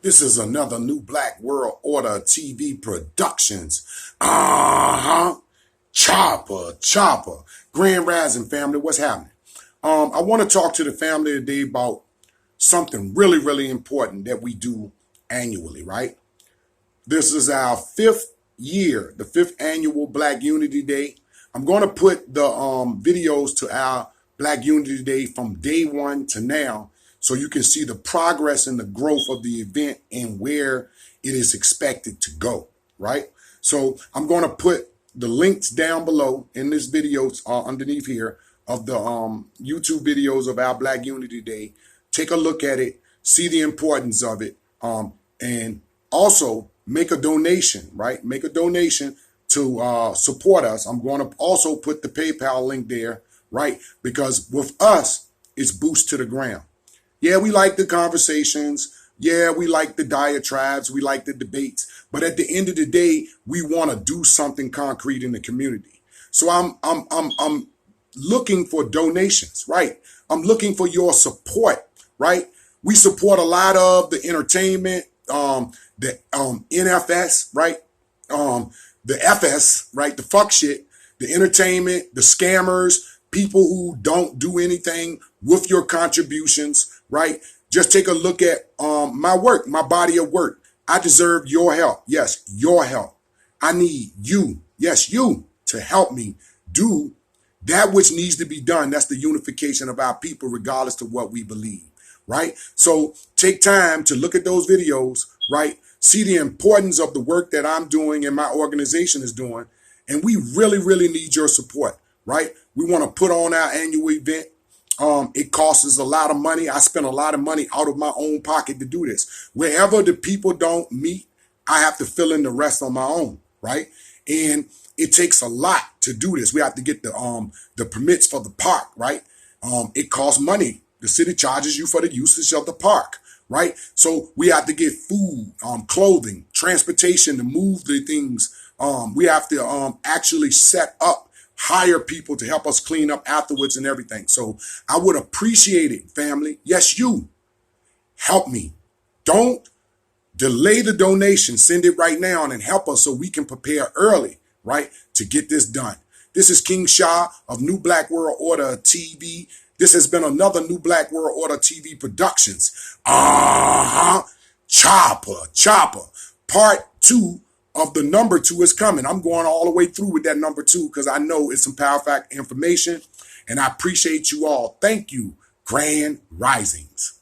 This is another New Black World Order TV Productions. Chopper. Grand Rising family, what's happening? I want to talk to the family today about something really important that we do annually, right? This is our fifth year, the fifth annual Black Unity Day. I'm going to put the videos to our Black Unity Day from day one to now so you can see the progress and the growth of the event and where it is expected to go, right? So I'm going to put the links down below in this video underneath here of the YouTube videos of our Black Unity Day. Take a look at it, see the importance of it, and also make a donation, right? Make a donation to support us. I'm going to also put the PayPal link there, right? Because with us, it's boost to the ground. Yeah, we like the conversations. Yeah, we like the diatribes. We like the debates. But at the end of the day, we want to do something concrete in the community. So I'm looking for donations, right? I'm looking for your support, right? We support a lot of the entertainment, the NFS, right? The FS, right? The fuck shit, the entertainment, the scammers, people who don't do anything with your contributions, right? Just take a look at my work, my body of work. I deserve your help. Yes, your help. I need you, yes, you, to help me do that which needs to be done. That's the unification of our people, regardless of what we believe, right? So take time to look at those videos, right? See the importance of the work that I'm doing and my organization is doing. And we really need your support, right? We want to put on our annual event. It costs us a lot of money. I spend a lot of money out of my own pocket to do this. Wherever the people don't meet, I have to fill in the rest on my own, right? And it takes a lot to do this. We have to get the permits for the park, right? It costs money. The city charges you for the usage of the park, right? So we have to get food, clothing, transportation to move the things. We have to actually set up, hire people to help us clean up afterwards and everything. So I would appreciate it, family. Yes, you help me. Don't delay the donation. Send it right now and help us so we can prepare early, right, to get this done. This is King Shah of New Black World Order TV. This has been another New Black World Order TV Productions. Chopper. Part 2 of the number 2 is coming. I'm going all the way through with that number 2 because I know it's some power fact information, and I appreciate you all. Thank you. Grand Risings.